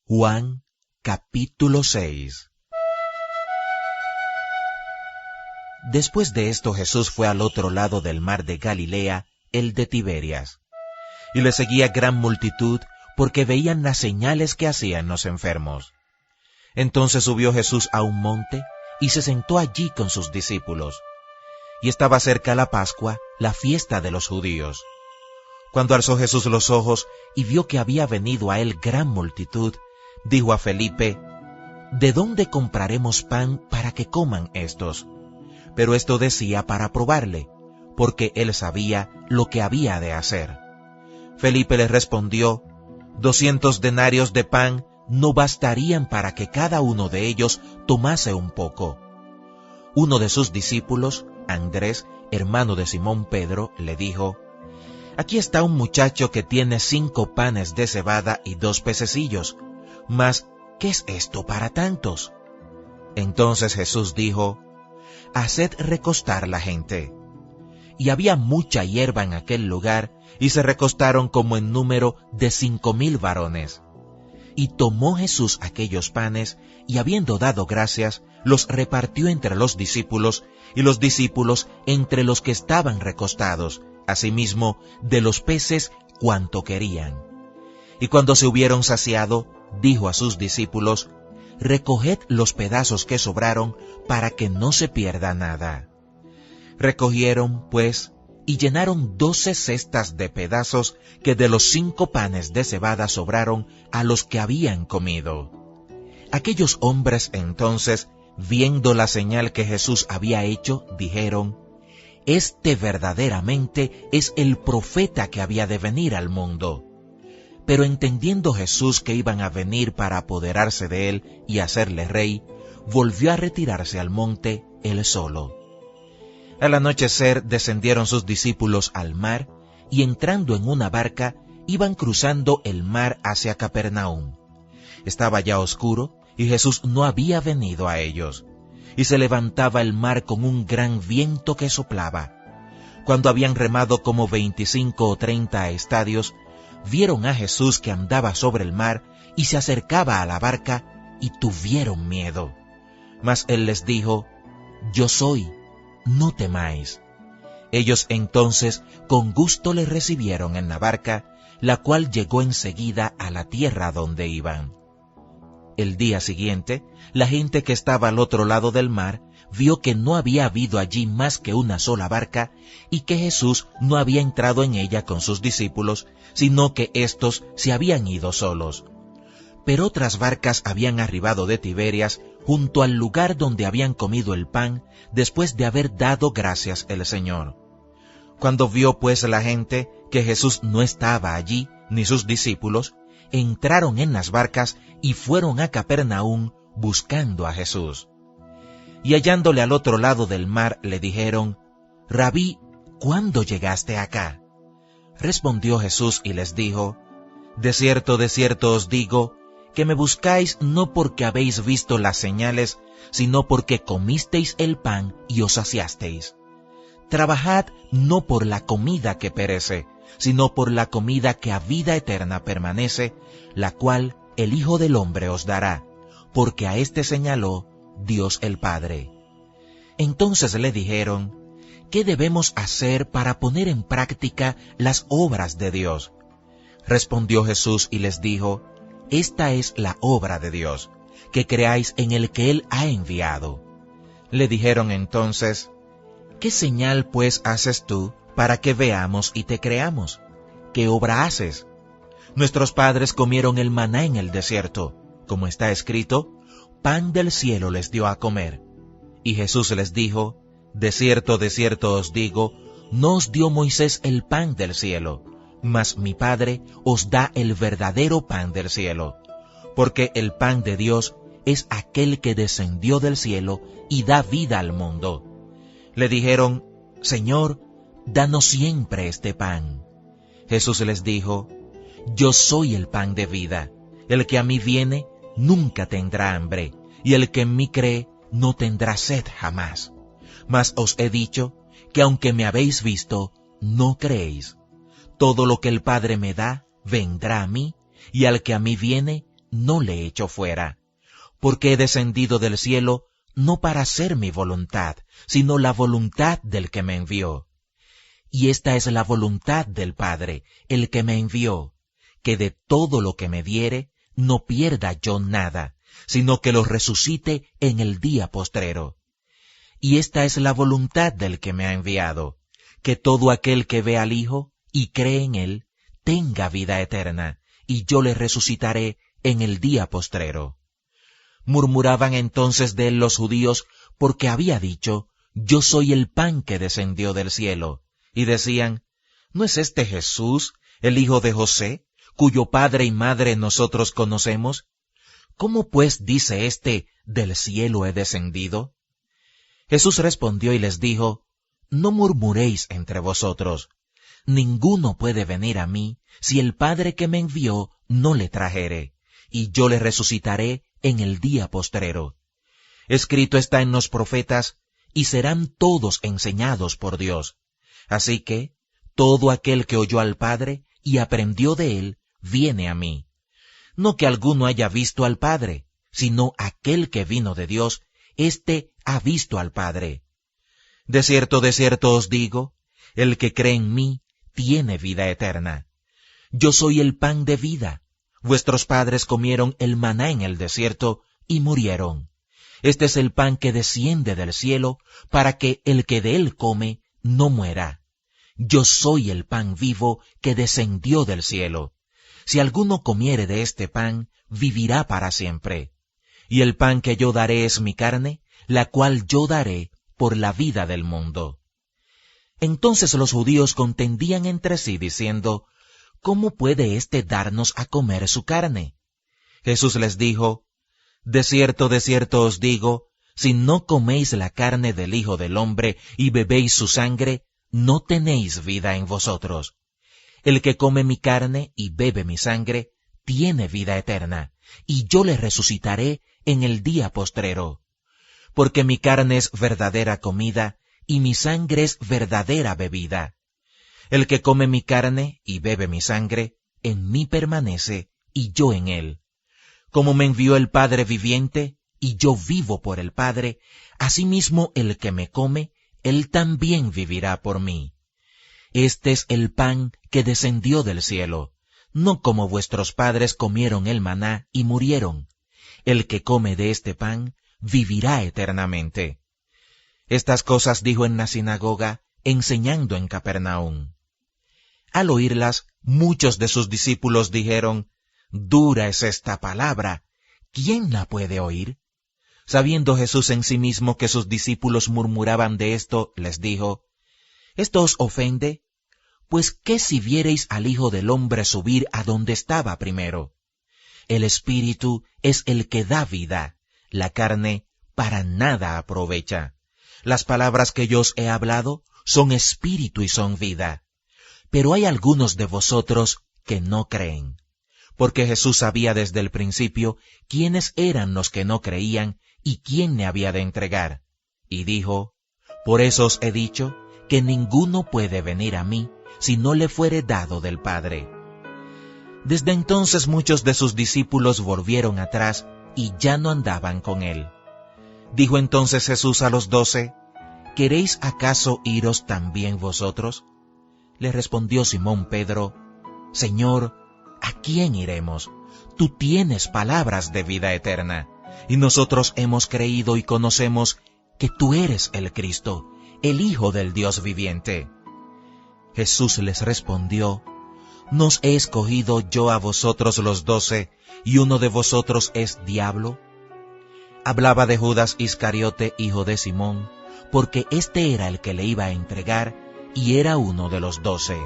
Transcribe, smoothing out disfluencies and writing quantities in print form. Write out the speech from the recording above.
Juan capítulo 6. Después de esto Jesús fue al otro lado del mar de Galilea, el de Tiberias. Y le seguía gran multitud, porque veían las señales que hacían los enfermos. Entonces subió Jesús a un monte, y se sentó allí con sus discípulos. Y estaba cerca la Pascua, la fiesta de los judíos. Cuando alzó Jesús los ojos, y vio que había venido a él gran multitud, dijo a Felipe: ¿De dónde compraremos pan para que coman estos? Pero esto decía para probarle, porque él sabía lo que había de hacer. Felipe le respondió: 200 denarios de pan no bastarían para que cada uno de ellos tomase un poco. Uno de sus discípulos, Andrés, hermano de Simón Pedro, le dijo: Aquí está un muchacho que tiene 5 panes de cebada y 2 pececillos, mas ¿qué es esto para tantos? Entonces Jesús dijo: Haced recostar la gente. Y había mucha hierba en aquel lugar, y se recostaron como en número de 5,000 varones. Y tomó Jesús aquellos panes, y habiendo dado gracias, los repartió entre los discípulos, y los discípulos entre los que estaban recostados, asimismo de los peces cuanto querían. Y cuando se hubieron saciado, dijo a sus discípulos: Recoged los pedazos que sobraron, para que no se pierda nada. Recogieron, pues, y llenaron 12 cestas de pedazos que de los 5 panes de cebada sobraron a los que habían comido. Aquellos hombres entonces, viendo la señal que Jesús había hecho, dijeron: Este verdaderamente es el profeta que había de venir al mundo. Pero entendiendo Jesús que iban a venir para apoderarse de él y hacerle rey, volvió a retirarse al monte él solo. Al anochecer descendieron sus discípulos al mar, y entrando en una barca, iban cruzando el mar hacia Capernaum. Estaba ya oscuro, y Jesús no había venido a ellos, y se levantaba el mar con un gran viento que soplaba. Cuando habían remado como 25 o 30 estadios, vieron a Jesús que andaba sobre el mar y se acercaba a la barca, y tuvieron miedo. Mas él les dijo: Yo soy, no temáis. Ellos entonces con gusto le recibieron en la barca, la cual llegó enseguida a la tierra donde iban. El día siguiente, la gente que estaba al otro lado del mar vio que no había habido allí más que una sola barca, y que Jesús no había entrado en ella con sus discípulos, sino que éstos se habían ido solos. Pero otras barcas habían arribado de Tiberias, junto al lugar donde habían comido el pan, después de haber dado gracias el Señor. Cuando vio pues la gente que Jesús no estaba allí, ni sus discípulos, entraron en las barcas y fueron a Capernaum buscando a Jesús. Y hallándole al otro lado del mar, le dijeron: Rabí, ¿cuándo llegaste acá? Respondió Jesús y les dijo: de cierto os digo, que me buscáis no porque habéis visto las señales, sino porque comisteis el pan y os saciasteis. Trabajad no por la comida que perece, sino por la comida que a vida eterna permanece, la cual el Hijo del Hombre os dará, porque a éste señaló Dios el Padre. Entonces le dijeron: ¿qué debemos hacer para poner en práctica las obras de Dios? Respondió Jesús y les dijo: Esta es la obra de Dios, que creáis en el que Él ha enviado. Le dijeron entonces: ¿qué señal pues haces tú para que veamos y te creamos? ¿Qué obra haces? Nuestros padres comieron el maná en el desierto, como está escrito: pan del cielo les dio a comer. Y Jesús les dijo: de cierto os digo, no os dio Moisés el pan del cielo, mas mi Padre os da el verdadero pan del cielo. Porque el pan de Dios es aquel que descendió del cielo y da vida al mundo. Le dijeron: Señor, danos siempre este pan. Jesús les dijo: Yo soy el pan de vida. El que a mí viene nunca tendrá hambre, y el que en mí cree no tendrá sed jamás. Mas os he dicho que aunque me habéis visto, no creéis. Todo lo que el Padre me da, vendrá a mí, y al que a mí viene, no le echo fuera, porque he descendido del cielo no para hacer mi voluntad, sino la voluntad del que me envió. Y esta es la voluntad del Padre, el que me envió, que de todo lo que me diere, no pierda yo nada, sino que lo resucite en el día postrero. Y esta es la voluntad del que me ha enviado, que todo aquel que ve al Hijo y cree en él, tenga vida eterna, y yo le resucitaré en el día postrero. Murmuraban entonces de él los judíos, porque había dicho, yo soy el pan que descendió del cielo. Y decían, ¿no es este Jesús, el hijo de José, cuyo padre y madre nosotros conocemos? ¿Cómo pues dice éste, del cielo he descendido? Jesús respondió y les dijo, no murmuréis entre vosotros. Ninguno puede venir a mí, si el Padre que me envió no le trajere, y yo le resucitaré en el día postrero. Escrito está en los profetas, y serán todos enseñados por Dios. Así que, todo aquel que oyó al Padre y aprendió de él, viene a mí. No que alguno haya visto al Padre, sino aquel que vino de Dios, éste ha visto al Padre. De cierto os digo, el que cree en mí, tiene vida eterna. Yo soy el pan de vida. Vuestros padres comieron el maná en el desierto y murieron. Este es el pan que desciende del cielo, para que el que de él come no muera. Yo soy el pan vivo que descendió del cielo. Si alguno comiere de este pan, vivirá para siempre. Y el pan que yo daré es mi carne, la cual yo daré por la vida del mundo. Entonces los judíos contendían entre sí, diciendo, ¿cómo puede éste darnos a comer su carne? Jesús les dijo, de cierto os digo, si no coméis la carne del Hijo del Hombre y bebéis su sangre, no tenéis vida en vosotros. El que come mi carne y bebe mi sangre, tiene vida eterna, y yo le resucitaré en el día postrero. Porque mi carne es verdadera comida, y mi sangre es verdadera bebida. El que come mi carne y bebe mi sangre, en mí permanece, y yo en él. Como me envió el Padre viviente, y yo vivo por el Padre, asimismo el que me come, él también vivirá por mí. Este es el pan que descendió del cielo, no como vuestros padres comieron el maná y murieron. El que come de este pan, vivirá eternamente. Estas cosas dijo en la sinagoga, enseñando en Capernaum. Al oírlas, muchos de sus discípulos dijeron, dura es esta palabra, ¿quién la puede oír? Sabiendo Jesús en sí mismo que sus discípulos murmuraban de esto, les dijo, ¿esto os ofende? Pues ¿qué si viereis al Hijo del Hombre subir a donde estaba primero? El Espíritu es el que da vida, la carne para nada aprovecha. Las palabras que yo os he hablado son espíritu y son vida. Pero hay algunos de vosotros que no creen. Porque Jesús sabía desde el principio quiénes eran los que no creían y quién le había de entregar. Y dijo, por eso os he dicho que ninguno puede venir a mí si no le fuere dado del Padre. Desde entonces muchos de sus discípulos volvieron atrás y ya no andaban con él. Dijo entonces Jesús a los 12, ¿queréis acaso iros también vosotros? Le respondió Simón Pedro, Señor, ¿a quién iremos? Tú tienes palabras de vida eterna, y nosotros hemos creído y conocemos que tú eres el Cristo, el Hijo del Dios viviente. Jesús les respondió, ¿no os he escogido yo a vosotros los 12, y uno de vosotros es diablo? Hablaba de Judas Iscariote, hijo de Simón, porque éste era el que le iba a entregar, y era uno de los 12.